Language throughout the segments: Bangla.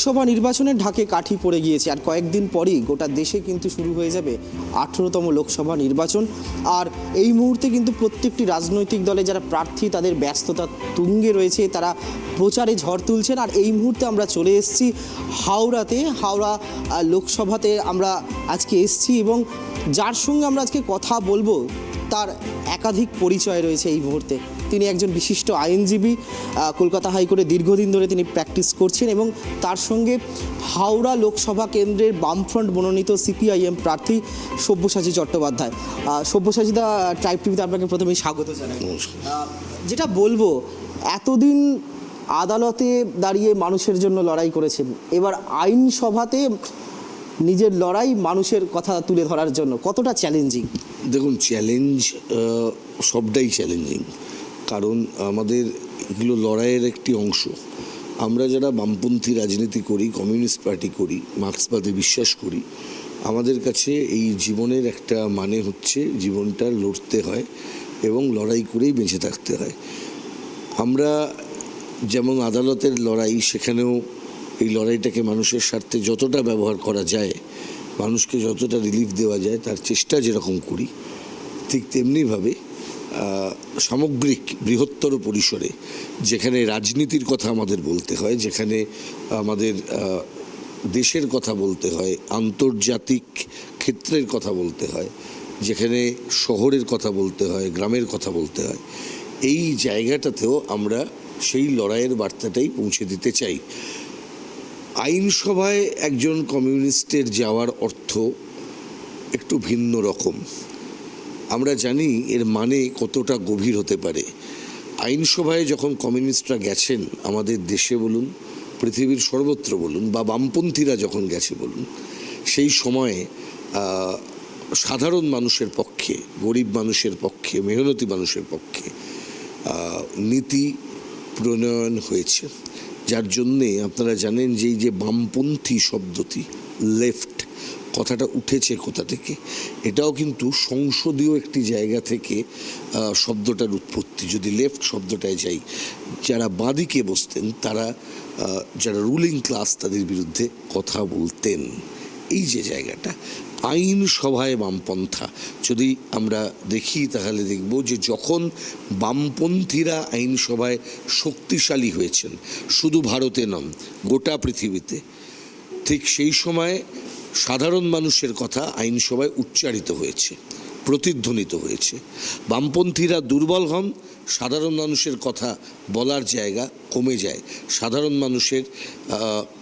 লোকসভা নির্বাচনের ঢাকে কাঠি পড়ে গিয়েছে, আর কয়েকদিন পরই গোটা দেশে কিন্তু শুরু হয়ে যাবে 18তম লোকসভা নির্বাচন। আর এই মুহূর্তে কিন্তু প্রত্যেকটি রাজনৈতিক দলে যারা প্রার্থী তাদের ব্যস্ততা তুঙ্গে রয়েছে, তারা প্রচারে ঝড় তুলছেন। আর এই মুহূর্তে আমরা চলে এসেছি হাওড়া লোকসভাতে আমরা আজকে এসেছি, এবং যার সঙ্গে আমরা আজকে কথা বলবো তার একাধিক পরিচয় রয়েছে এই মুহূর্তে। তিনি একজন বিশিষ্ট আইনজীবী, কলকাতা হাইকোর্টে দীর্ঘদিন ধরে তিনি প্র্যাকটিস করছেন, এবং তার সঙ্গে হাওড়া লোকসভা কেন্দ্রের বামফ্রন্ট মনোনীত সিপিআইএম প্রার্থী সব্যসাচী চট্টোপাধ্যায়। সব্যসাচীদা, ট্রাইব টিভিতে আপনাকে প্রথমেই স্বাগত জানাই। যেটা বলবো, এতদিন আদালতে দাঁড়িয়ে মানুষের জন্য লড়াই করেছেন, এবার আইনসভাতে নিজের লড়াই মানুষের কথা তুলে ধরার জন্য কতটা চ্যালেঞ্জিং? দেখুন, চ্যালেঞ্জ সবটাই চ্যালেঞ্জিং, কারণ আমাদের এগুলো লড়াইয়ের একটি অংশ। আমরা যারা বামপন্থী রাজনীতি করি, কমিউনিস্ট পার্টি করি, মার্ক্সবাদে বিশ্বাস করি, আমাদের কাছে এই জীবনের একটা মানে হচ্ছে জীবনটা লড়তে হয় এবং লড়াই করেই বেঁচে থাকতে হয়। আমরা যেমন আদালতের লড়াই, সেখানেও এই লড়াইটাকে মানুষের স্বার্থে যতটা ব্যবহার করা যায়, মানুষকে যতটা রিলিফ দেওয়া যায় তার চেষ্টা যেরকম করি, ঠিক তেমনিভাবে সামগ্রিক বৃহত্তর পরিসরে যেখানে রাজনীতির কথা আমাদের বলতে হয়, যেখানে আমাদের দেশের কথা বলতে হয়, আন্তর্জাতিক ক্ষেত্রের কথা বলতে হয়, যেখানে শহরের কথা বলতে হয়, গ্রামের কথা বলতে হয়, এই জায়গাটাতেও আমরা সেই লড়াইয়ের বার্তাটাই পৌঁছে দিতে চাই। আইনসভায় একজন কমিউনিস্টের যাওয়ার অর্থ একটু ভিন্ন রকম। আমরা জানি এর মানে কতটা গভীর হতে পারে। আইনসভায় যখন কমিউনিস্টরা গেছেন আমাদের দেশে বলুন, পৃথিবীর সর্বত্র বলুন, বা বামপন্থীরা যখন গেছে বলুন, সেই সময়ে সাধারণ মানুষের পক্ষে, গরিব মানুষের পক্ষে, মেহনতি মানুষের পক্ষে নীতি প্রণয়ন হয়েছে। যার জন্যে আপনারা জানেন যে এই যে বামপন্থী শব্দটি, লেফট কথাটা উঠেছে কোথা থেকে, এটাও কিন্তু সংসদীয় একটি জায়গা থেকে শব্দটার উৎপত্তি। যদি লেফট শব্দটায় যাই, যারা বাঁদিকে বসতেন তারা, যারা রুলিং ক্লাস, তাদের বিরুদ্ধে কথা বলতেন। এই যে জায়গাটা, আইনসভায় বামপন্থা যদি আমরা দেখি তাহলে দেখব যে যখন বামপন্থীরা আইনসভায় শক্তিশালী হয়েছেন, শুধু ভারতে নন গোটা পৃথিবীতে, ঠিক সেই সময় সাধারণ মানুষের কথা আইনসভায় উচ্চারিত হয়েছে, প্রতিধ্বনিত হয়েছে। বামপন্থীরা দুর্বল হন, সাধারণ মানুষের কথা বলার জায়গা কমে যায়, সাধারণ মানুষের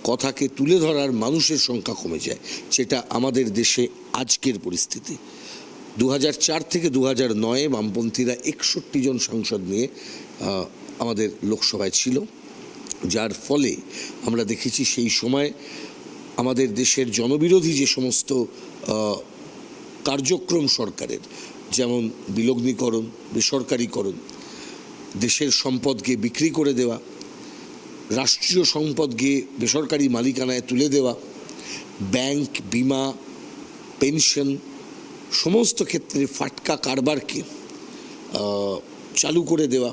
কথাকে তুলে ধরার মানুষের সংখ্যা কমে যায়, যেটা আমাদের দেশে আজকের পরিস্থিতি। 2004 থেকে 2009 বামপন্থীরা 61 জন সাংসদ নিয়ে আমাদের লোকসভায় ছিল, যার ফলে আমরা দেখেছি সেই সময় আমাদের দেশের জনবিরোধী যে সমস্ত কার্যক্রম সরকারের, যেমন বিলগ্নীকরণ, বেসরকারীকরণ, দেশের সম্পদকে বিক্রি করে দেওয়া, রাষ্ট্রীয় সম্পদকে বেসরকারি মালিকানায় তুলে দেওয়া, ব্যাংক, বিমা, পেনশন সমস্ত ক্ষেত্রে ফাটকা কারবারকে চালু করে দেওয়া,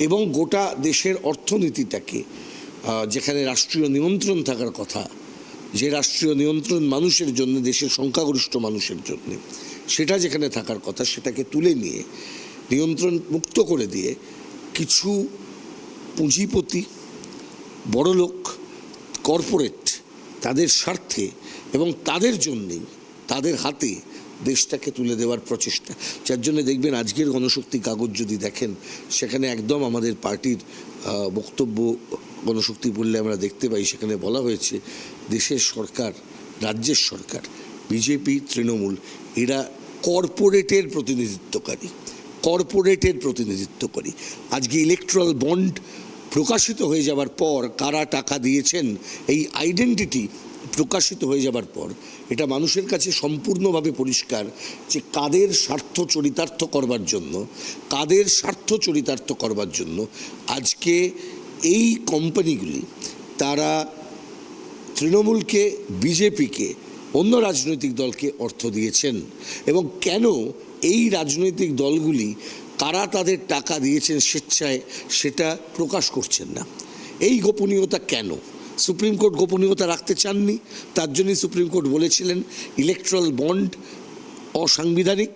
এবং গোটা দেশের অর্থনীতিটাকে, যেখানে রাষ্ট্রীয় নিয়ন্ত্রণ থাকার কথা, যে রাষ্ট্রীয় নিয়ন্ত্রণ মানুষের জন্য, দেশের সংখ্যাগরিষ্ঠ মানুষের জন্য, সেটা যেখানে থাকার কথা সেটাকে তুলে নিয়ে নিয়ন্ত্রণ মুক্ত করে দিয়ে কিছু পুঁজিপতি, বড়লোক, কর্পোরেট, তাদের স্বার্থে এবং তাদের জন্যেই, তাদের হাতে দেশটাকে তুলে দেওয়ার প্রচেষ্টা। যার জন্য দেখবেন আজকের গণশক্তি কাগজ যদি দেখেন, সেখানে একদম আমাদের পার্টির বক্তব্য গণশক্তি পড়লে আমরা দেখতে পাই, সেখানে বলা হয়েছে দেশের সরকার, রাজ্যের সরকার, বিজেপি, তৃণমূল, এরা কর্পোরেটের প্রতিনিধিত্বকারী। আজকে ইলেকট্রাল বন্ড প্রকাশিত হয়ে যাবার পর, কারা টাকা দিয়েছেন, এই আইডেন্টিটি প্রকাশিত হয়ে যাবার পর, এটা মানুষের কাছে সম্পূর্ণভাবে পরিষ্কার যে কাদের স্বার্থ চরিতার্থ করবার জন্য আজকে এই কোম্পানিগুলি, তারা তৃণমূলকে, বিজেপিকে, অন্য রাজনৈতিক দলকে অর্থ দিয়েছেন, এবং কেন এই রাজনৈতিক দলগুলি কারা তাদের টাকা দিয়েছেন স্বেচ্ছায় সেটা প্রকাশ করছেন না। এই গোপনীয়তা কেন? সুপ্রিম কোর্ট গোপনীয়তা রাখতে চাননি, তার জন্যই সুপ্রিম কোর্ট বলেছিলেন ইলেকট্রাল বন্ড অসাংবিধানিক।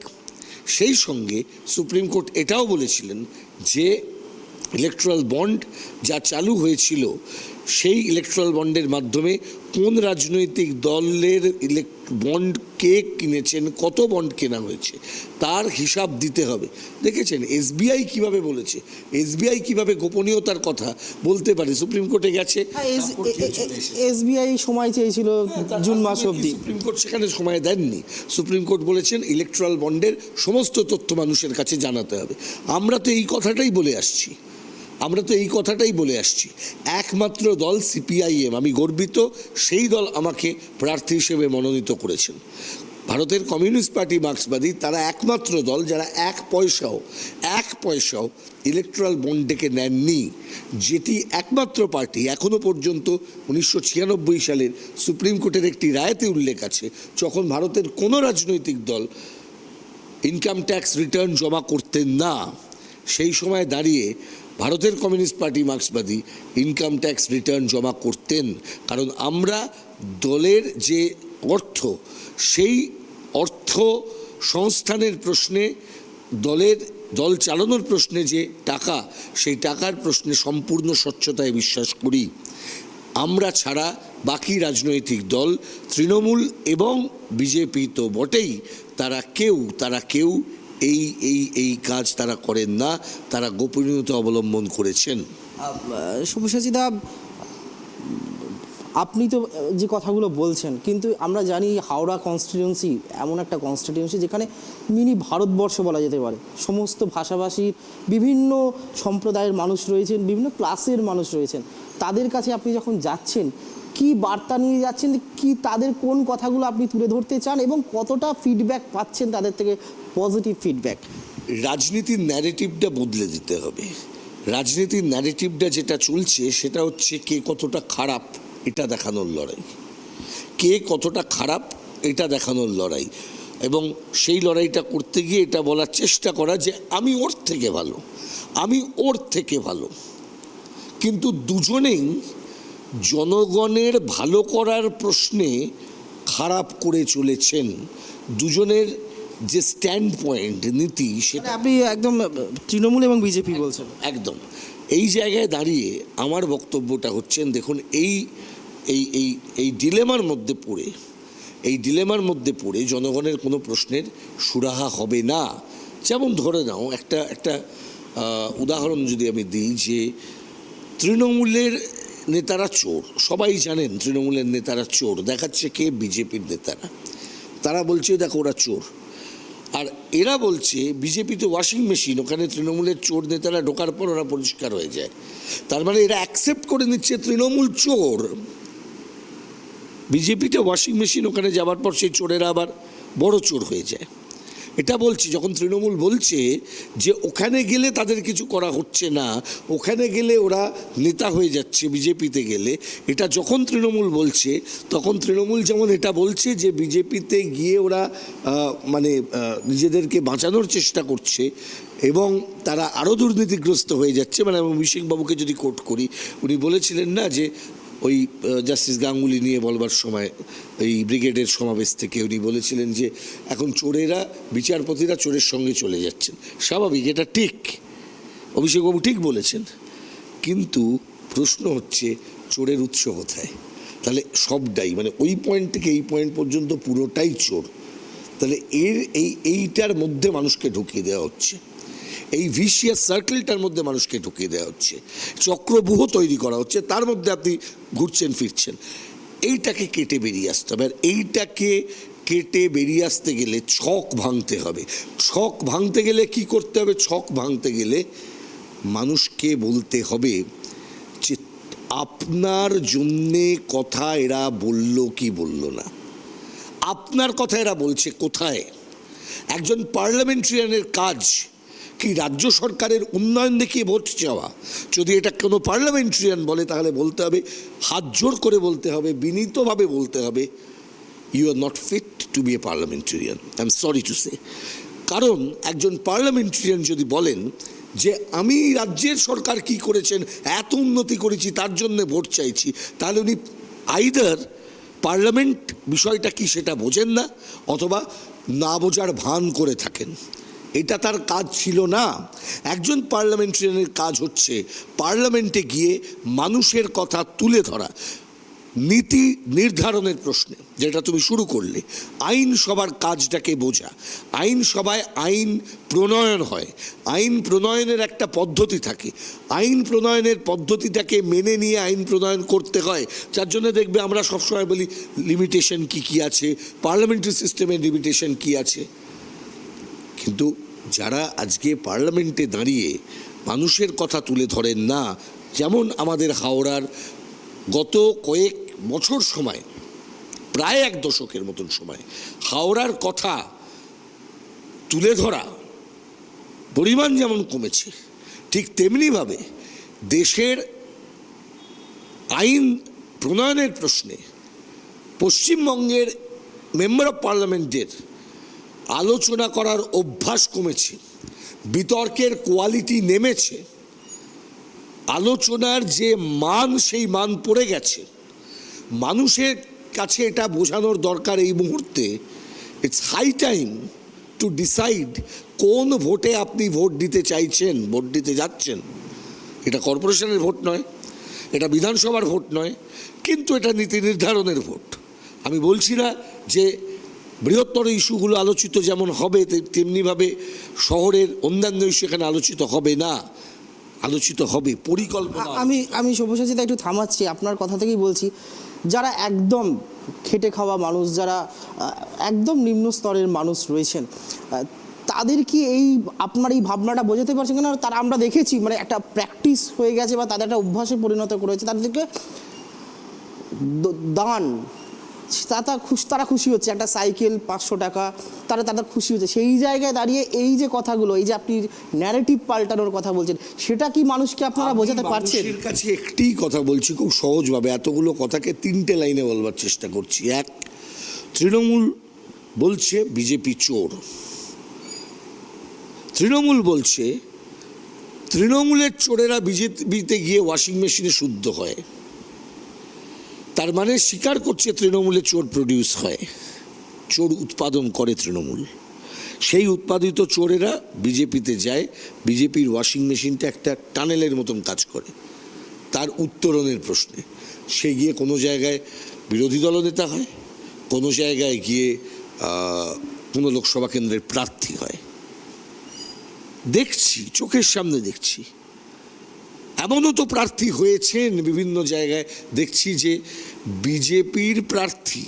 সেই সঙ্গে সুপ্রিম কোর্ট এটাও বলেছিলেন যে ইলেকট্রাল বন্ড যা চালু হয়েছিল সেই ইলেকট্রাল বন্ডের মাধ্যমে কোন রাজনৈতিক দলের বন্ড কে কিনেছেন, কত বন্ড কেনা হয়েছে তার হিসাব দিতে হবে। দেখেছেন এসবিআই কিভাবে বলেছে, এসবিআই কিভাবে গোপনীয়তার কথা বলতে পারে, সুপ্রিম কোর্টে গেছে। এসবিআই সময় চেয়েছিল জুন মাস অবধি, সুপ্রিম কোর্ট সেখানে সময় দেননি। সুপ্রিম কোর্ট বলেছেন ইলেকট্রাল বন্ডের সমস্ত তথ্য মানুষের কাছে জানাতে হবে। আমরা তো এই কথাটাই বলে আসছি, একমাত্র দল সিপিআইএম, আমি গর্বিত সেই দল আমাকে প্রার্থী হিসেবে মনোনীত করেছেন। ভারতের কমিউনিস্ট পার্টি মার্ক্সবাদী তারা একমাত্র দল যারা এক পয়সাও ইলেকট্রাল বন্ড ডেকে নেননি, যেটি একমাত্র পার্টি এখনো পর্যন্ত 1996 সালের সুপ্রিম কোর্টের একটি রায়তে উল্লেখ আছে, যখন ভারতের কোনো রাজনৈতিক দল ইনকাম ট্যাক্স রিটার্ন জমা করতেন না, সেই সময় দাঁড়িয়ে ভারতের কমিউনিস্ট পার্টি মার্ক্সবাদী ইনকাম ট্যাক্স রিটার্ন জমা করতেন। কারণ আমরা দলের যে অর্থ, সেই অর্থ সংস্থানের প্রশ্নে, দল চালানোর প্রশ্নে যে টাকা, সেই টাকার প্রশ্নে সম্পূর্ণ স্বচ্ছতায় বিশ্বাস করি। আমরা ছাড়া বাকি রাজনৈতিক দল, তৃণমূল এবং বিজেপি তো বটেই, তারা কেউ এই কাজ তারা করেন না, তারা গোপনীয়তা অবলম্বন করেছেন। সব্যসাচীদা, আপনি তো যে কথাগুলো বলছেন, কিন্তু আমরা জানি হাওড়া কনস্টিটিউয়েন্সি এমন একটা কনস্টিটিউয়েন্সি যেখানে মিনি ভারতবর্ষ বলা যেতে পারে। সমস্ত ভাষাভাষীর বিভিন্ন সম্প্রদায়ের মানুষ রয়েছেন, বিভিন্ন ক্লাসের মানুষ রয়েছেন। তাদের কাছে আপনি যখন যাচ্ছেন, কি বার্তা নিয়ে যাচ্ছেন, কি তাদের কোন কথাগুলো আপনি তুলে ধরতে চান এবং কতটা ফিডব্যাক পাচ্ছেন তাদের থেকে, পজিটিভ ফিডব্যাক? রাজনীতির ন্যারেটিভটা বদলে দিতে হবে। রাজনীতির ন্যারেটিভটা যেটা চলছে সেটা হচ্ছে কে কতটা খারাপ এটা দেখানোর লড়াই, এবং সেই লড়াইটা করতে গিয়ে এটা বলার চেষ্টা করা যে আমি ওর থেকে ভালো। কিন্তু দুজনেই জনগণের ভালো করার প্রশ্নে খারাপ করে চলেছেন। দুজনের যে স্ট্যান্ড পয়েন্ট, নীতি, সেটা আপনি একদম তৃণমূল এবং বিজেপি বলছেন। একদম এই জায়গায় দাঁড়িয়ে আমার বক্তব্যটা হচ্ছেন, দেখুন এই ডিলেমার মধ্যে পড়ে জনগণের কোনো প্রশ্নের সুরাহা হবে না। যেমন ধরে নাও একটা উদাহরণ যদি আমি দিই, যে তৃণমূলের নেতারা চোর, সবাই জানেন তৃণমূলের নেতারা চোর, দেখাচ্ছে কে, বিজেপির নেতারা। তারা বলছে দেখো ওরা চোর, আর এরা বলছে বিজেপিতে ওয়াশিং মেশিন, ওখানে তৃণমূলের চোর নেতারা ঢোকার পর ওরা পরিষ্কার হয়ে যায়। তার মানে এরা অ্যাকসেপ্ট করে নিচ্ছে তৃণমূল চোর, বিজেপিতে ওয়াশিং মেশিন, ওখানে যাওয়ার পর সেই চোরেরা আবার বড় চোর হয়ে যায়। এটা বলছি যখন তৃণমূল বলছে যে ওখানে গেলে তাদের কিছু করা হচ্ছে না, ওখানে গেলে ওরা নেতা হয়ে যাচ্ছে বিজেপিতে গেলে, এটা যখন তৃণমূল বলছে, তখন তৃণমূল যেমন এটা বলছে যে বিজেপিতে গিয়ে ওরা নিজেদেরকে বাঁচানোর চেষ্টা করছে এবং তারা আরও দুর্নীতিগ্রস্ত হয়ে যাচ্ছে। মানে আমি অভিষেকবাবুকে যদি কোট করি, উনি বলেছিলেন না যে ওই জাস্টিস গাঙ্গুলি নিয়ে বলবার সময় এই ব্রিগেডের সমাবেশ থেকে উনি বলেছিলেন যে এখন চোরেরা, বিচারপতিরা চোরের সঙ্গে চলে যাচ্ছেন। স্বাভাবিক, এটা ঠিক, অভিষেকবাবু ঠিক বলেছেন, কিন্তু প্রশ্ন হচ্ছে চোরের উৎস কোথায়? তাহলে সবটাই ওই পয়েন্ট থেকে এই পয়েন্ট পর্যন্ত পুরোটাই চোর। তাহলে এইটার মধ্যে মানুষকে ঢুকিয়ে দেওয়া হচ্ছে, এই ভিশিয়াস সার্কেলটার মধ্যে মানুষকে ঢুকিয়ে দেওয়া হচ্ছে, চক্রব্যূহ তৈরি করা হচ্ছে, তার মধ্যে আপনি ঘুরছেন ফিরছেন। এইটাকে কেটে বেরিয়ে আসতে হবে, আর এইটাকে কেটে বেরিয়ে আসতে গেলে ছক ভাঙতে হবে। ছক ভাঙতে গেলে কি করতে হবে? ছক ভাঙতে গেলে মানুষকে বলতে হবে যে আপনার জন্যে কথা এরা বলল কি বলল না, আপনার কথা এরা বলছে কোথায়। একজন পার্লামেন্টারিয়ানের কাজ কি রাজ্য সরকারের উন্নয়ন দেখিয়ে ভোট চাওয়া? যদি এটা কোনো পার্লামেন্টারিয়ান বলে তাহলে বলতে হবে, হাত জোর করে বলতে হবে, বিনীতভাবে বলতে হবে, you are not fit to be a parliamentarian, I am sorry to say. কারণ একজন পার্লামেন্টারিয়ান যদি বলেন যে আমি রাজ্যের সরকার কি করেছেন, এত উন্নতি করেছি তার জন্য ভোট চাইছি, তাহলে উনি আইদার পার্লামেন্ট বিষয়টা কি সেটা বোঝেন না, অথবা না বোঝার ভান করে থাকেন। এটা তার কাজ ছিল না। একজন পার্লামেন্টারিয়ানের কাজ হচ্ছে পার্লামেন্টে গিয়ে মানুষের কথা তুলে ধরা, নীতি নির্ধারণের প্রশ্নে, যেটা তুমি শুরু করলে, আইনসভার কাজটাকে বোঝা। আইনসভায় আইন প্রণয়ন হয়, আইন প্রণয়নের একটা পদ্ধতি থাকে, আইন প্রণয়নের পদ্ধতিটাকে মেনে নিয়ে আইন প্রণয়ন করতে হয়। যার জন্য দেখবে আমরা সবসময় বলি লিমিটেশন কি আছে, পার্লামেন্টারি সিস্টেমের লিমিটেশন কি আছে। কিন্তু যারা আজকে পার্লামেন্টে দাঁড়িয়ে মানুষের কথা তুলে ধরেন না, যেমন আমাদের হাওড়ার গত কয়েক বছর সময়, প্রায় এক দশকের মতন সময়, হাওড়ার কথা তুলে ধরা পরিমাণ যেমন কমেছে, ঠিক তেমনিভাবে দেশের আইন প্রণয়নের প্রশ্নে পশ্চিমবঙ্গের মেম্বার অফ পার্লামেন্টের আলোচনা করার অভ্যাস কমেছে, বিতর্কের কোয়ালিটি নেমেছে, আলোচনার যে মান সেই মান পড়ে গেছে। মানুষের কাছে এটা বোঝানোর দরকার এই মুহূর্তে, it's high time to decide কোন ভোটে আপনি ভোট দিতে চাইছেন, ভোট দিতে যাচ্ছেন। এটা কর্পোরেশনের ভোট নয়, এটা বিধানসভার ভোট নয়, কিন্তু এটা নীতি নির্ধারণের ভোট। আমি বলছি না যে বৃহত্তর ইস্যুগুলো আলোচিত যেমন হবে তেমনিভাবে শহরের অন্যান্য ইস্যু এখানে আলোচিত হবে না, আলোচিত হবে পরিকল্পনা। আমি সব্যসাচী একটু থামাচ্ছি, আপনার কথা থেকেই বলছি, যারা একদম খেটে খাওয়া মানুষ, যারা একদম নিম্ন স্তরের মানুষ রয়েছেন, তাদের কি এই আপনার এই ভাবনাটা বোঝাতে পারছেন কেন? তারা আমরা দেখেছি মানে একটা প্র্যাকটিস হয়ে গেছে বা তাদের একটা অভ্যাসে পরিণত করেছে, তাদেরকে দান তারা খুশি হচ্ছে, একটা সাইকেল 500 টাকা তারা খুশি হচ্ছে। সেই জায়গায় দাঁড়িয়ে এই যে কথাগুলো, এই যে আপনি ন্যারেটিভ পাল্টানোর কথা বলছেন, সেটা কি মানুষকে আপনারা বোঝাতে পারছেন? মানুষের কাছে একটি কথা বলছি খুব সহজভাবে, এতগুলো কথাকে 3টে লাইনে বলবার চেষ্টা করছি। এক, তৃণমূল বলছে বিজেপি চোর, তৃণমূল বলছে তৃণমূলের চোরেরা বিজেপিতে গিয়ে ওয়াশিং মেশিনে শুদ্ধ হয়। তার মানে স্বীকার করছে তৃণমূলে চোর প্রডিউস হয়, চোর উৎপাদন করে তৃণমূল। সেই উৎপাদিত চোরেরা বিজেপিতে যায়, বিজেপির ওয়াশিং মেশিনটা একটা টানেলের মতন কাজ করে তার উত্তরণের প্রশ্নে। সে গিয়ে কোনো জায়গায় বিরোধী দলনেতা হয়, কোনো জায়গায় গিয়ে কোনো লোকসভা কেন্দ্রের প্রার্থী হয়। দেখছি, চোখের সামনে দেখছি, এমনও তো প্রার্থী হয়েছেন বিভিন্ন জায়গায়। দেখছি যে বিজেপির প্রার্থী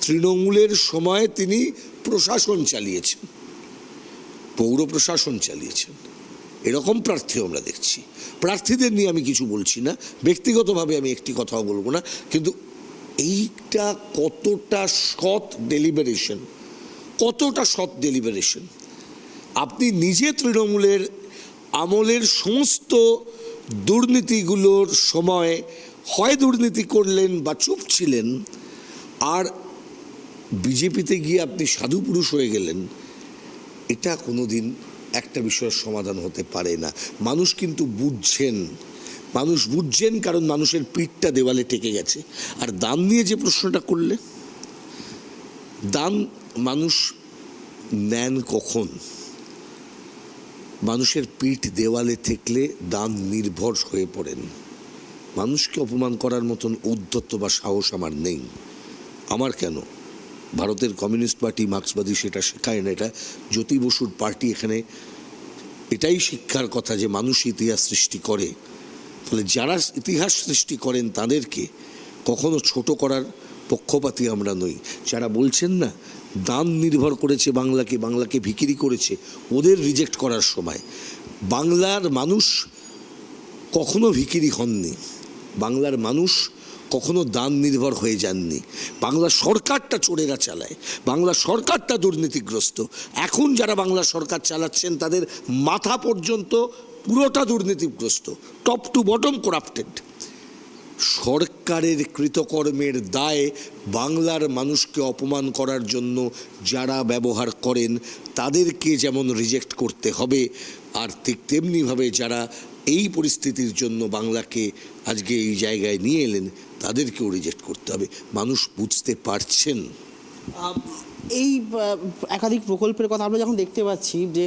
তৃণমূলের সময় তিনি প্রশাসন চালিয়েছেন, পৌর প্রশাসন চালিয়েছেন, এরকম প্রার্থীও আমরা দেখছি। প্রার্থীদের নিয়ে আমি কিছু বলছি না, ব্যক্তিগতভাবে আমি একটি কথাও বলবো না, কিন্তু এইটা কতটা সৎ ডেলিবারেশন, কতটা সৎ ডেলিবারেশন। আপনি নিজে তৃণমূলের আমলের সমস্ত দুর্নীতিগুলোর সময় হয় দুর্নীতি করলেন বা চুপ ছিলেন, আর বিজেপিতে গিয়ে আপনি সাধু পুরুষ হয়ে গেলেন, এটা কোনোদিন একটা বিষয়ের সমাধান হতে পারে না। মানুষ কিন্তু বুঝছেন, মানুষ বুঝছেন, কারণ মানুষের পিঠটা দেওয়ালে টেকে গেছে। আর দান নিয়ে যে প্রশ্নটা করলে, দান মানুষ নেন কখন? মানুষের পিঠ দেওয়ালে ঠেকলে দান নির্ভর হয়ে পড়েন। মানুষকে অপমান করার মতন ঔদ্ধত্য বা সাহস আমার নেই। আমার কেন, ভারতের কমিউনিস্ট পার্টি, মার্ক্সবাদী সেটা শেখায় না, এটা জ্যোতি বসুর পার্টি। এখানে এটাই শিক্ষার কথা যে মানুষ ইতিহাস সৃষ্টি করে। ফলে যারা ইতিহাস সৃষ্টি করেন তাদেরকে কখনো ছোট করার পক্ষপাতী আমরা নই। যারা বলছেন না দান নির্ভর করেছে বাংলাকে, বাংলাকে ভিখিরি করেছে, ওদের রিজেক্ট করার সময় বাংলার মানুষ কখনো ভিখিরি হননি, বাংলার মানুষ কখনো দান নির্ভর হয়ে যাননি। বাংলা সরকারটা চোরেরা চালায়, বাংলা সরকারটা দুর্নীতিগ্রস্ত। এখন যারা বাংলা সরকার চালাচ্ছেন তাদের মাথা পর্যন্ত পুরোটা দুর্নীতিগ্রস্ত, টপ টু বটম করাপ্টেড। সরকারের কৃতকর্মের দায় বাংলার মানুষকে অপমান করার জন্য যারা ব্যবহার করেন তাদেরকে যেমন রিজেক্ট করতে হবে, আর ঠিক তেমনিভাবে যারা এই পরিস্থিতির জন্য বাংলাকে আজকে এই জায়গায় নিয়ে এলেন তাদেরকেও রিজেক্ট করতে হবে। মানুষ বুঝতে পারছেন। এই একাধিক প্রকল্পের কথা আমরা যখন দেখতে পাচ্ছি যে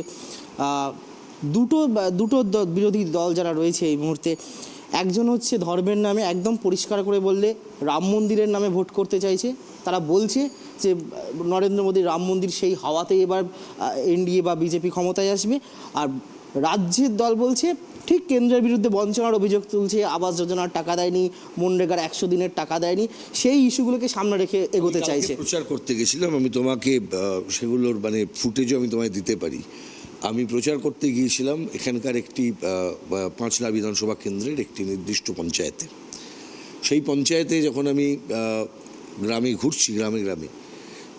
দুটো বিরোধী দল যারা রয়েছে এই মুহূর্তে, একজন হচ্ছে ধর্মের নামে একদম পরিষ্কার করে বললে রাম মন্দিরের নামে ভোট করতে চাইছে। তারা বলছে যে নরেন্দ্র মোদীর রাম মন্দির সেই হাওয়াতেই এবার এনডিএ বা বিজেপি ক্ষমতায় আসবে। আর রাজ্যের দল বলছে ঠিক কেন্দ্রের বিরুদ্ধে বঞ্চনার অভিযোগ তুলছে, আবাস যোজনার টাকা দেয়নি, মনরেগার 100 দিনের টাকা দেয়নি, সেই ইস্যুগুলোকে সামনে রেখে এগোতে চাইছে। প্রচার করতে গেছিলাম আমি, তোমাকে সেগুলোর মানে ফুটেজও আমি তোমায় দিতে পারি। আমি প্রচার করতে গিয়েছিলাম এখানকার একটি পাঁচলা বিধানসভা কেন্দ্রের একটি নির্দিষ্ট পঞ্চায়েতে। সেই পঞ্চায়েতে যখন আমি গ্রামে ঘুরছি, গ্রামে গ্রামে,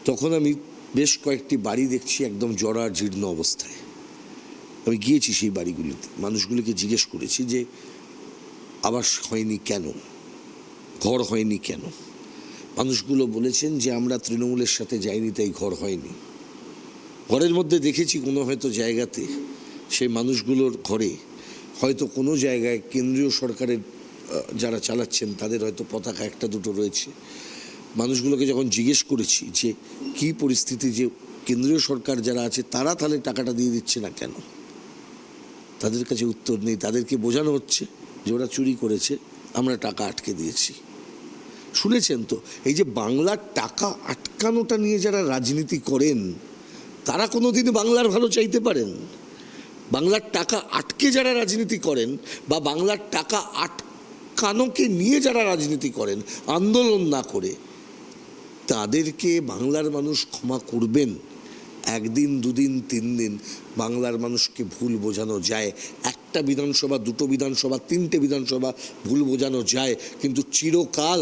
তখন আমি বেশ কয়েকটি বাড়ি দেখছি একদম জরার জীর্ণ অবস্থায়। আমি গিয়েছি সেই বাড়িগুলিতে, মানুষগুলিকে জিজ্ঞেস করেছি যে আবাস হয়নি কেন, ঘর হয়নি কেন। মানুষগুলো বলেছেন যে আমরা তৃণমূলের সাথে যাইনি তাই ঘর হয়নি। ঘরের মধ্যে দেখেছি কোনো হয়তো জায়গাতে সেই মানুষগুলোর ঘরে হয়তো কোনো জায়গায় কেন্দ্রীয় সরকারের যারা চালাচ্ছেন তাদের হয়তো পতাকা একটা দুটো রয়েছে। মানুষগুলোকে যখন জিজ্ঞেস করেছি যে কী পরিস্থিতি, যে কেন্দ্রীয় সরকার যারা আছে তারা তাহলে টাকাটা দিয়ে দিচ্ছে না কেন, তাদের কাছে উত্তর নেই। তাদেরকে বোঝানো হচ্ছে যে ওরা চুরি করেছে, আমরা টাকা আটকে দিয়েছি। শুনেছেন তো, এই যে বাংলার টাকা আটকানোটা নিয়ে যারা রাজনীতি করেন তারা কোনোদিন বাংলার ভালো চাইতে পারেন? বাংলার টাকা আটকে যারা রাজনীতি করেন বা বাংলার টাকা আটকানোকে নিয়ে যারা রাজনীতি করেন আন্দোলন না করে, তাদেরকে বাংলার মানুষ ক্ষমা করবেন? একদিন, দুদিন, 3 দিন বাংলার মানুষকে ভুল বোঝানো যায়, একটা বিধানসভা, দুটো বিধানসভা, 3টে বিধানসভা ভুল বোঝানো যায়, কিন্তু চিরকাল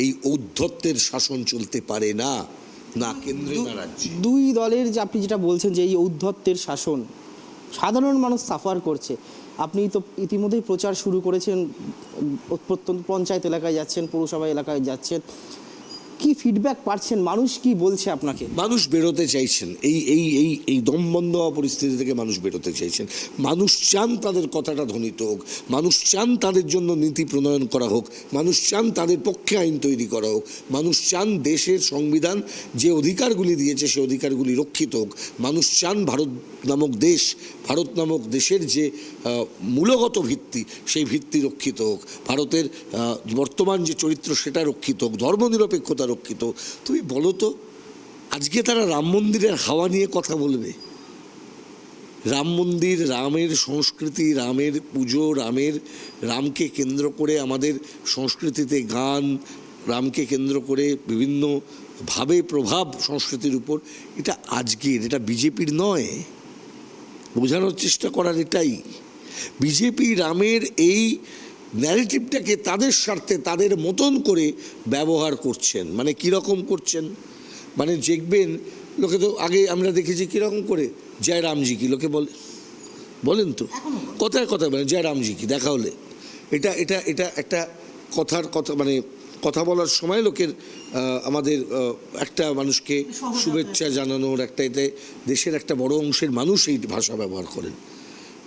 এই ঔদ্ধত্যের শাসন চলতে পারে না, না কেন্দ্রে না রাজ্যে। দুই দলের যে আপনি যেটা বলছেন যে এই ঔদ্ধত্যের শাসন সাধারণ মানুষ সাফার করছে, আপনি তো ইতিমধ্যেই প্রচার শুরু করেছেন, প্রত্যন্ত পঞ্চায়েত এলাকায় যাচ্ছেন, পৌরসভা এলাকায় যাচ্ছেন, কি ফিডব্যাক পাচ্ছেন? মানুষ কি বলছে আপনাকে? মানুষ বেরোতে চাইছেন, এই এই এই এই দমবন্ধ হওয়া পরিস্থিতি থেকে মানুষ বেরোতে চাইছেন। মানুষ চান তাদের কথাটা ধ্বনিত হোক, মানুষ চান তাদের জন্য নীতি প্রণয়ন করা হোক, মানুষ চান তাদের পক্ষে আইন তৈরি করা হোক, মানুষ চান দেশের সংবিধান যে অধিকারগুলি দিয়েছে সে অধিকারগুলি রক্ষিত হোক, মানুষ চান ভারত নামক দেশ, ভারত নামক দেশের যে মূলগত ভিত্তি সেই ভিত্তি রক্ষিত হোক, ভারতের বর্তমান যে চরিত্র সেটা রক্ষিত হোক, ধর্মনিরপেক্ষতা রক্ষিত। তুমি বলো তো, আজকে তারা রাম মন্দিরের হাওয়া নিয়ে কথা বলবে? রাম মন্দির, রামের সংস্কৃতি, রামের পুজো, রামকে কেন্দ্র করে আমাদের সংস্কৃতিতে গান, রামকে কেন্দ্র করে বিভিন্নভাবে প্রভাব সংস্কৃতির উপর, এটা আজকের, এটা বিজেপির নয়। বোঝানোর চেষ্টা করার এটাই, বিজেপি রামের এই ন্যারেটিভটাকে তাদের স্বার্থে তাদের মতন করে ব্যবহার করছেন। মানে কীরকম করছেন, মানে দেখবেন লোকে তো আগে আমরা দেখেছি কীরকম করে জয় রামজি কি লোকে বলেন তো, কথায় কথায় বলেন জয় রামজি কি, দেখা হলে এটা এটা এটা একটা কথার কথা, মানে কথা বলার সময় লোকের আমাদের একটা মানুষকে শুভেচ্ছা জানানোর একটা, এতে দেশের একটা বড় অংশের মানুষ এই ভাষা ব্যবহার করেন।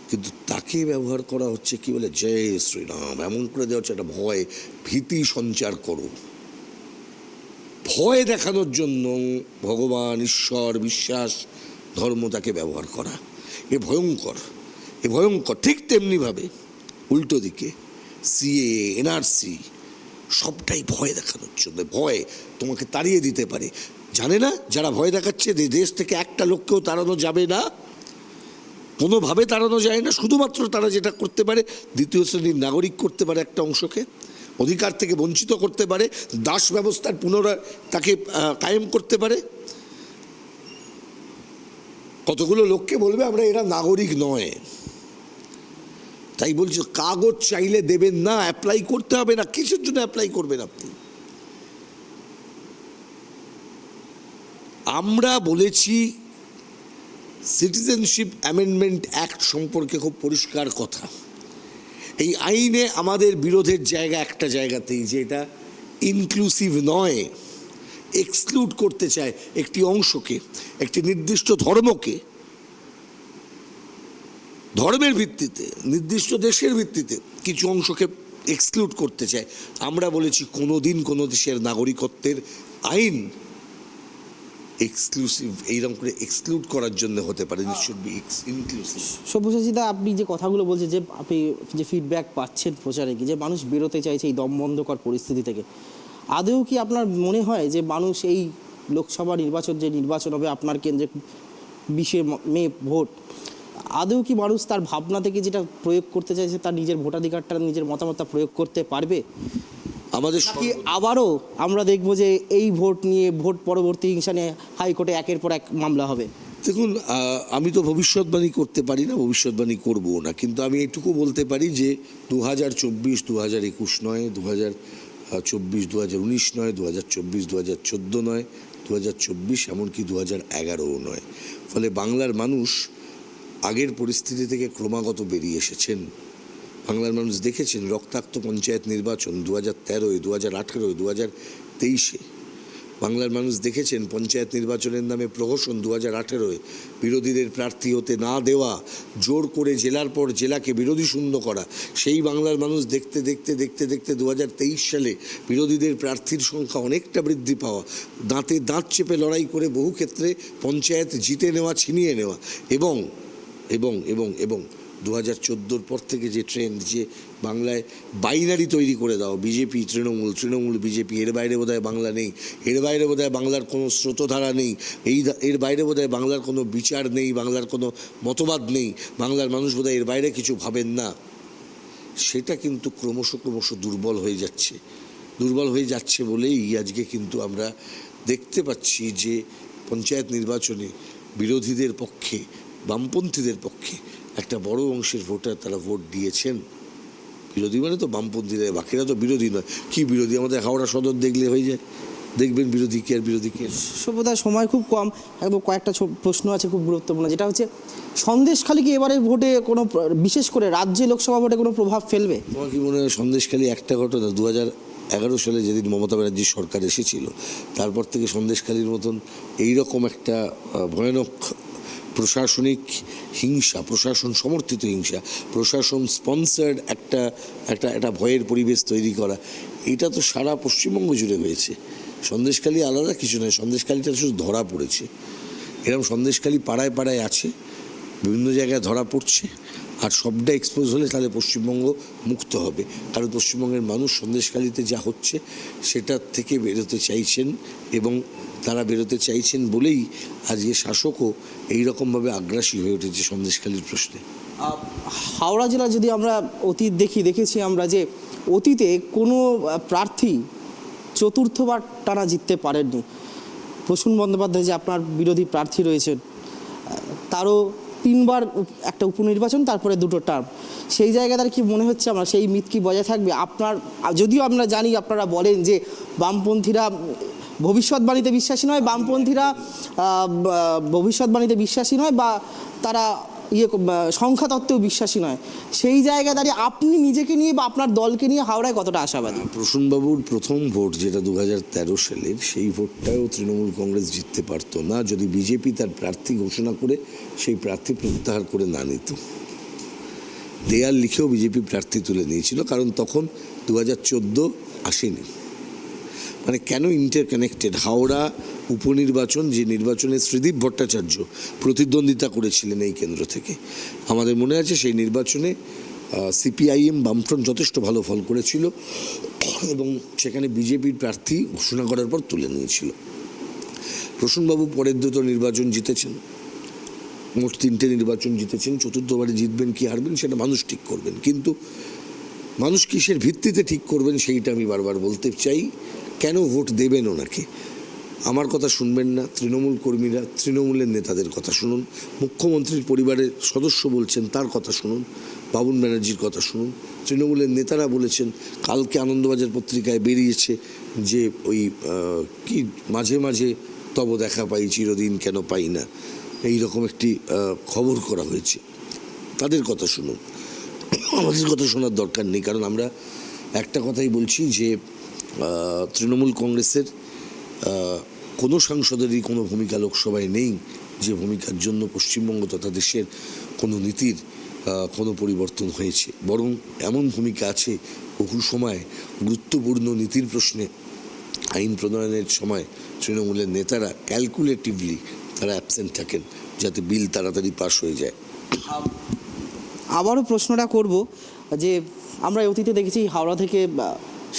কিন্তু তাকে ব্যবহার করা হচ্ছে কি বলে জয় শ্রীরাম, এমন করে দেওয়া হচ্ছে একটা ভয়, ভীতি সঞ্চার করো, ভয় দেখানোর জন্য ভগবান, ঈশ্বর, বিশ্বাস, ধর্ম তাকে ব্যবহার করা, এ ভয়ঙ্কর, এ ভয়ঙ্কর। ঠিক তেমনিভাবে উল্টো দিকে সিএ, এনআরসি সবটাই ভয় দেখানোর জন্য, ভয় তোমাকে তাড়িয়ে দিতে পারে। জানে না যারা ভয় দেখাচ্ছে দেশ থেকে একটা লোককেও তাড়ানো যাবে না, কোনোভাবে তাড়ানো যায় না। শুধুমাত্র তারা যেটা করতে পারে, দ্বিতীয় শ্রেণীর নাগরিক করতে পারে, একটা অংশকে অধিকার থেকে বঞ্চিত করতে পারে, দাস ব্যবস্থার পুনরায় তাকে কায়েম করতে পারে। কতগুলো লোককে বলবে আমরা এরা নাগরিক নয়, তাই বলছি কাগজ চাইলে দেবেন না, অ্যাপ্লাই করতে হবে না। কিসের জন্য অ্যাপ্লাই করবেন আপনি? আমরা বলেছি সিটিজেনশিপ অ্যামেন্ডমেন্ট অ্যাক্ট সম্পর্কে খুব পরিষ্কার কথা, এই আইনে আমাদের বিরোধের জায়গা একটা জায়গাতেই, যে এটা ইনক্লুসিভ নয়, এক্সক্লুড করতে চায় একটি অংশকে, একটি নির্দিষ্ট ধর্মকে, ধর্মের ভিত্তিতে, নির্দিষ্ট দেশের ভিত্তিতে কিছু অংশকে এক্সক্লুড করতে চায়। আমরা বলেছি কোনোদিন কোনো দেশের নাগরিকত্বের আইন এক্সক্লুসিভ এইরকম করে এক্সক্লুড করার জন্য হতে পারে, ইট শুড বি ইনক্লুসিভ। সব্যসাচীদা, আপনি যে কথাগুলো বলছেন, যে আপনি যে ফিডব্যাক পাচ্ছেন প্রচারে কি, যে মানুষ বেরোতে চাইছে এই দমবন্ধকর পরিস্থিতি থেকে, আদৌ কি আপনার মনে হয় যে মানুষ এই লোকসভা নির্বাচন, যে নির্বাচন হবে আপনার কেন্দ্রে 20শে মে ভোট, আদৌ কি মানুষ তার ভাবনা থেকে যেটা প্রয়োগ করতে চাইছে, তার নিজের ভোটাধিকারটা, নিজের মতামতটা প্রয়োগ করতে পারবে? আমাদের কি আবারও আমরা দেখব যে এই ভোট নিয়ে, ভোট পরবর্তী হিংসা নিয়ে হাইকোর্টে একের পর এক মামলা হবে? দেখুন, আমি তো ভবিষ্যৎবাণী করতে পারি না, ভবিষ্যৎবাণী করবো না, কিন্তু আমি এটুকু বলতে পারি যে 2024 2021 নয়, 2024 2019 নয়, 2024 2014 নয়, 2024 এমনকি 2011ও নয়। ফলে বাংলার মানুষ আগের পরিস্থিতি থেকে ক্রমাগত বেরিয়ে এসেছেন। বাংলার মানুষ দেখেছেন রক্তাক্ত পঞ্চায়েত নির্বাচন 2013, 2018, 2023। বাংলার মানুষ দেখেছেন পঞ্চায়েত নির্বাচনের নামে প্রহসন 2018, বিরোধীদের প্রার্থী হতে না দেওয়া, জোর করে জেলার পর জেলাকে বিরোধী শূন্য করা। সেই বাংলার মানুষ দেখতে দেখতে দেখতে দেখতে 2023 সালে বিরোধীদের প্রার্থীর সংখ্যা অনেকটা বৃদ্ধি পাওয়া, দাঁতে দাঁত চেপে লড়াই করে বহু ক্ষেত্রে পঞ্চায়েত জিতে নেওয়া, ছিনিয়ে নেওয়া, এবং এবং এবং এবং 2014 পর থেকে যে ট্রেন্ড, যে বাংলায় বাইনারি তৈরি করে দাও, বিজেপি তৃণমূল, তৃণমূল বিজেপি, এর বাইরে বোধহয় বাংলা নেই, এর বাইরে বোধহয় বাংলার কোনো স্রোতধারা নেই, এর বাইরে বোধহয় বাংলার কোনো বিচার নেই, বাংলার কোনো মতবাদ নেই, বাংলার মানুষ বোধহয় এর বাইরে কিছু ভাবেন না। সেটা কিন্তু ক্রমশ ক্রমশ দুর্বল হয়ে যাচ্ছে। দুর্বল হয়ে যাচ্ছে বলেই আজকে কিন্তু আমরা দেখতে পাচ্ছি যে পঞ্চায়েত নির্বাচনে বিরোধীদের পক্ষে, বামপন্থীদের পক্ষে একটা বড় অংশের ভোটার তারা ভোট দিয়েছেন। বিরোধী মানে তো বামপন্থীরা, বাকিরা তো বিরোধী নয়। কি বিরোধী? আমাদের হাওড়া সদর দেখলে হয়ে যায়, দেখবেন বিরোধী কে আর বিরোধী কে। সভ্যতার সময় খুব কম, একদম কয়েকটা প্রশ্ন আছে খুব গুরুত্বপূর্ণ, যেটা হচ্ছে সন্দেশখালী কি এবারে ভোটে কোনো, বিশেষ করে রাজ্যে লোকসভা ভোটে কোনো প্রভাব ফেলবে? তোমার কি মনে হয়? সন্দেশখালী একটা ঘটনা, 2011 সালে যেদিন মমতা ব্যানার্জির সরকার এসেছিল, তারপর থেকে সন্দেশখালীর মতন এইরকম একটা ভয়ানক প্রশাসনিক হিংসা, প্রশাসন সমর্থিত হিংসা, প্রশাসন স্পন্সার্ড একটা ভয়ের পরিবেশ তৈরি করা, এটা তো সারা পশ্চিমবঙ্গ জুড়ে হয়েছে। সন্দেশখালী আলাদা কিছু নয়, সন্দেশখালীটা শুধু ধরা পড়েছে। এরকম সন্দেশখালী পাড়ায় পাড়ায় আছে, বিভিন্ন জায়গায় ধরা পড়ছে, আর সবটা এক্সপোজ হলে তাহলে পশ্চিমবঙ্গ মুক্ত হবে। কারণ পশ্চিমবঙ্গের মানুষ সন্দেশখালীতে যা হচ্ছে সেটার থেকে বেরোতে চাইছেন, এবং তারা বেরোতে চাইছেন বলেই আজকে শাসকও এইরকমভাবে আগ্রাসী হয়ে উঠেছে সন্দেশখালীর প্রশ্নে। হাওড়া জেলা যদি আমরা অতীত দেখেছি আমরা যে অতীতে কোনো প্রার্থী চতুর্থবার টানা জিততে পারেননি। প্রসূন বন্দ্যোপাধ্যায় যে আপনার বিরোধী প্রার্থী রয়েছেন, তারও 3বার একটা উপনির্বাচন, তারপরে 2টো টার্ম। সেই জায়গায় তার কি মনে হচ্ছে আমার সেই মিথ কি বজায় থাকবে? আপনার, যদিও আমরা জানি আপনারা বলেন যে বামপন্থীরা ভবিষ্যৎবাণীতে বিশ্বাসী নয়, বামপন্থীরা ভবিষ্যৎবাণীতে বিশ্বাসী নয়, বা তারা সংখ্যাতত্ত্বেও বিশ্বাসী নয়, সেই জায়গায় দাঁড়িয়ে আপনি নিজেকে নিয়ে বা আপনার দলকে নিয়ে হাওড়ায় কতটা আশাবাদী? প্রসূনবাবুর প্রথম ভোট যেটা 2013 সালের, সেই ভোটটাও তৃণমূল কংগ্রেস জিততে পারতো না যদি বিজেপি তার প্রার্থী ঘোষণা করে সেই প্রার্থী প্রত্যাহার করে না নিত। দেয়াল লিখেও বিজেপি প্রার্থী তুলে নিয়েছিল, কারণ তখন 2014 আসেনি। মানে কেন ইন্টারকানেক্টেড? হাওড়া উপনির্বাচন, যে নির্বাচনে শ্রীদীপ ভট্টাচার্য প্রতিদ্বন্দ্বিতা করেছিলেন এই কেন্দ্র থেকে, আমাদের মনে আছে সেই নির্বাচনে সিপিআইএম, বামফ্রন্ট যথেষ্ট ভালো ফল করেছিল, এবং সেখানে বিজেপির প্রার্থী ঘোষণা করার পর তুলে নিয়েছিল। প্রসূনবাবু পরের 2টো নির্বাচন জিতেছেন, মোট 3টে নির্বাচন জিতেছেন। চতুর্থবারে জিতবেন কি হারবেন সেটা মানুষ ঠিক করবেন, কিন্তু মানুষ কিসের ভিত্তিতে ঠিক করবেন সেইটা আমি বারবার বলতে চাই। কেন ভোট দেবেন ওনাকে? আমার কথা শুনবেন না তৃণমূল কর্মীরা, তৃণমূলের নেতাদের কথা শুনুন। মুখ্যমন্ত্রীর পরিবারের সদস্য বলছেন, তার কথা শুনুন। বাবুন ব্যানার্জির কথা শুনুন। তৃণমূলের নেতারা বলেছেন, কালকে আনন্দবাজার পত্রিকায় বেরিয়েছে যে ওই কি মাঝে মাঝে তব দেখা পাই, চিরদিন কেন পাই না, এই রকম একটি খবর করা হয়েছে, তাদের কথা শুনুন। আমাদের কথা শোনার দরকার নেই, কারণ আমরা একটা কথাই বলছি যে তৃণমূল কংগ্রেসের কোনো সাংসদেরই কোনো ভূমিকা লোকসভায় নেই যে ভূমিকার জন্য পশ্চিমবঙ্গ তথা দেশের কোনো নীতির কোনো পরিবর্তন হয়েছে। বরং এমন ভূমিকা আছে বহু সময় গুরুত্বপূর্ণ নীতির প্রশ্নে আইন প্রণয়নের সময় তৃণমূলের নেতারা ক্যালকুলেটিভলি তারা অ্যাবসেন্ট থাকেন যাতে বিল তাড়াতাড়ি পাস হয়ে যায়। আবারও প্রশ্নটা করব যে আমরা অতীতে দেখেছি হাওড়া থেকে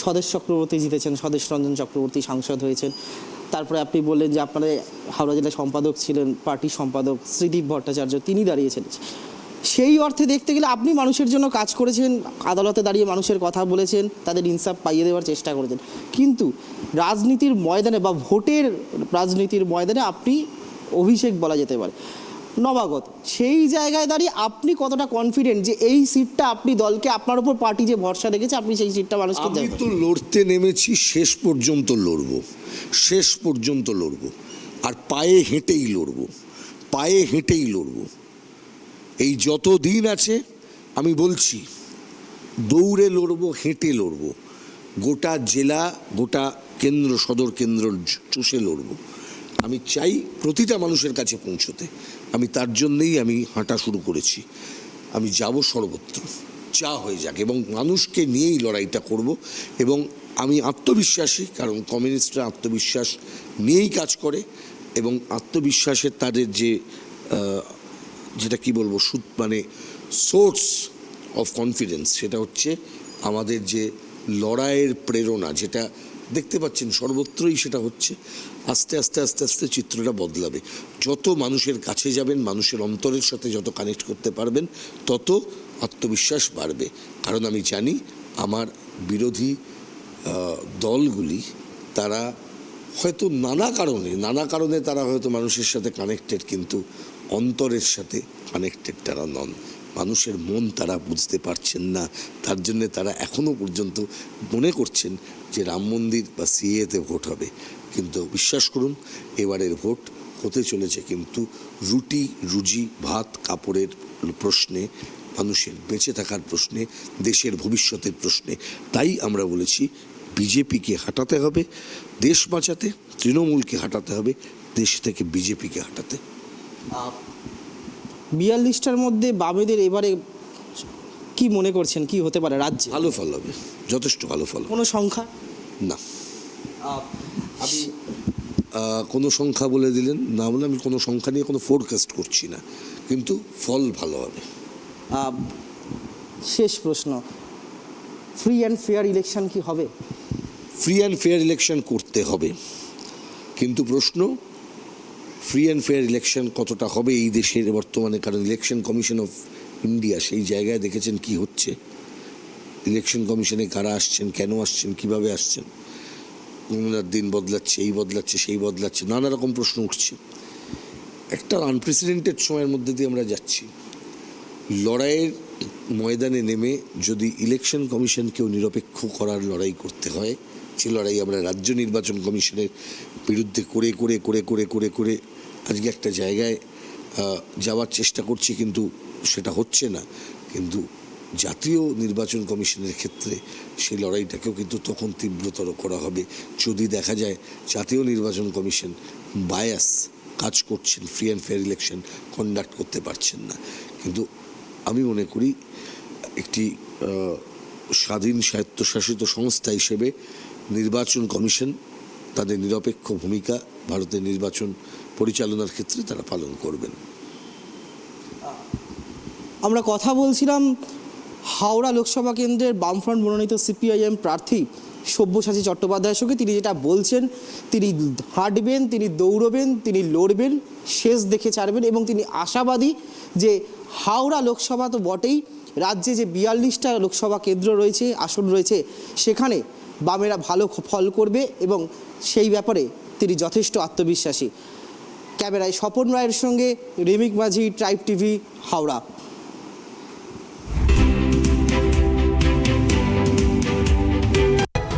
স্বদেশ চক্রবর্তী জিতেছেন, স্বদেশ রঞ্জন চক্রবর্তী সাংসদ হয়েছেন। তারপরে আপনি বললেন যে আপনারা হাওড়া জেলার সম্পাদক ছিলেন, পার্টি সম্পাদক শ্রীদীপ ভট্টাচার্য, তিনি দাঁড়িয়েছেন। সেই অর্থে দেখতে গেলে আপনি মানুষের জন্য কাজ করেছেন, আদালতে দাঁড়িয়ে মানুষের কথা বলেছেন, তাদের ইনসাফ পাইয়ে দেওয়ার চেষ্টা করেছেন। কিন্তু রাজনীতির ময়দানে বা ভোটের রাজনীতির ময়দানে আপনি অভিষেক বলা যেতে পারে, নবাগত। সেই জায়গায় দাঁড়িয়ে আপনি কতটা কনফিডেন্ট যে এই সিটটা আপনি দলকে, আপনার উপর পার্টি যে ভরসা রেখেছে, আপনি সেই সিটটা মানুষকে আমি দেবেন? তো লড়তে নেমেছি, শেষ পর্যন্ত লড়বো, শেষ পর্যন্ত লড়বো, আর পায়ে হেঁটেই লড়বো, পায়ে হেঁটেই লড়বো। এই যত দিন আছে আমি বলছি, দৌড়ে লড়বো, হেঁটে লড়বো, গোটা জেলা, গোটা কেন্দ্র, সদর কেন্দ্র চষে লড়বো। আমি চাই প্রতিটা মানুষের কাছে পৌঁছতে। আমি তার জন্যেই আমি হাঁটা শুরু করেছি। আমি যাব সর্বত্র, যা হয়ে যাক, এবং মানুষকে নিয়েই লড়াইটা করব। এবং আমি আত্মবিশ্বাসী, কারণ কমিউনিস্টরা আত্মবিশ্বাস নিয়েই কাজ করে, এবং আত্মবিশ্বাসের তাদের যে যেটা কি বলবো, মানে সোর্স অফ কনফিডেন্স, সেটা হচ্ছে আমাদের যে লড়াইয়ের প্রেরণা, যেটা দেখতে পাচ্ছেন সর্বত্রই সেটা হচ্ছে। আস্তে আস্তে আস্তে আস্তে চিত্রটা বদলাবে। যত মানুষের কাছে যাবেন, মানুষের অন্তরের সাথে যত কানেক্ট করতে পারবেন, তত আত্মবিশ্বাস বাড়বে। কারণ আমি জানি আমার বিরোধী দলগুলি তারা হয়তো নানা কারণে তারা হয়তো মানুষের সাথে কানেক্টেড, কিন্তু অন্তরের সাথে কানেক্টেড তারা নন। মানুষের মন তারা বুঝতে পারছেন না। তার জন্যে তারা এখনও পর্যন্ত মনে করছেন যে রাম মন্দির বা সিএতে ভোট হবে। কিন্তু বিশ্বাস করুন, এবারের ভোট হতে চলেছে কিন্তু রুজি ভাত কাপড়ের প্রশ্নে, মানুষের বেঁচে থাকার প্রশ্নে, দেশের ভবিষ্যতের প্রশ্নে। তাই আমরা বলেছি বিজেপিকে হাঁটাতে হবে দেশ বাঁচাতে, তৃণমূলকে হাঁটাতে হবে দেশ থেকে বিজেপিকে হাঁটাতে। 42টার মধ্যে বামেদের এবারে কি মনে করছেন কি হতে পারে রাজ্যে? ভালো ফল হবে, যথেষ্ট ভালো ফল। কোনো সংখ্যা? না, আমি কোনো সংখ্যা বলে দিলেন না, বলে আমি কোনো সংখ্যা নিয়ে কোনো ফোরকাস্ট করছি না, কিন্তু ফল ভালো হবে। শেষ প্রশ্ন, ফ্রি অ্যান্ড ফেয়ার ইলেকশন কি হবে? ফ্রি অ্যান্ড ফেয়ার ইলেকশন করতে হবে, কিন্তু প্রশ্ন ফ্রি অ্যান্ড ফেয়ার ইলেকশন কতটা হবে এই দেশের বর্তমানে। কারণ ইলেকশন কমিশন অফ ইন্ডিয়া সেই জায়গায় দেখেছেন কি হচ্ছে। ইলেকশন কমিশনে কারা আসছেন, কেন আসছেন, কিভাবে আসছেন, গণনার দিন বদলাচ্ছে, এই বদলাচ্ছে, সেই বদলাচ্ছে, নানা রকম প্রশ্ন উঠছে। একটা আনপ্রেসিডেন্টেড সময়ের মধ্যে দিয়ে আমরা যাচ্ছি। লড়াইয়ের ময়দানে নেমে যদি ইলেকশন কমিশনকেও নিরপেক্ষ করার লড়াই করতে হয়, যে লড়াই আমরা রাজ্য নির্বাচন কমিশনের বিরুদ্ধে করে করে করে করে করে করে আজকে একটা জায়গায় যাওয়ার চেষ্টা করছি, কিন্তু সেটা হচ্ছে না। কিন্তু জাতীয় নির্বাচন কমিশনের ক্ষেত্রে সেই লড়াইটাকেও কিন্তু তখন তীব্রতর করা হবে যদি দেখা যায় জাতীয় নির্বাচন কমিশন বায়াস কাজ করছেন, free and fair election conduct করতে পারছেন না। কিন্তু আমি মনে করি একটি স্বাধীন স্বায়ত্তশাসিত সংস্থা হিসেবে নির্বাচন কমিশন তাদের নিরপেক্ষ ভূমিকা ভারতের নির্বাচন পরিচালনার ক্ষেত্রে তারা পালন করবেন। আমরা কথা বলছিলাম হাওড়া লোকসভা কেন্দ্রের বামফ্রন্ট মনোনীত সিপিআইএম প্রার্থী সব্যসাচী চট্টোপাধ্যায়ের সঙ্গে। তিনি যেটা বলছেন, তিনি হাঁটবেন, তিনি দৌড়বেন, তিনি লড়বেন, শেষ দেখে ছাড়বেন, এবং তিনি আশাবাদী যে হাওড়া লোকসভা তো বটেই, রাজ্যে যে 42টা লোকসভা কেন্দ্র রয়েছে, আসন রয়েছে, সেখানে বামেরা ভালো ফল করবে, এবং সেই ব্যাপারে তিনি যথেষ্ট আত্মবিশ্বাসী। ক্যামেরায় স্বপন রায়ের সঙ্গে রেমিক মাঝি, ট্রাইব টিভি, হাওড়া।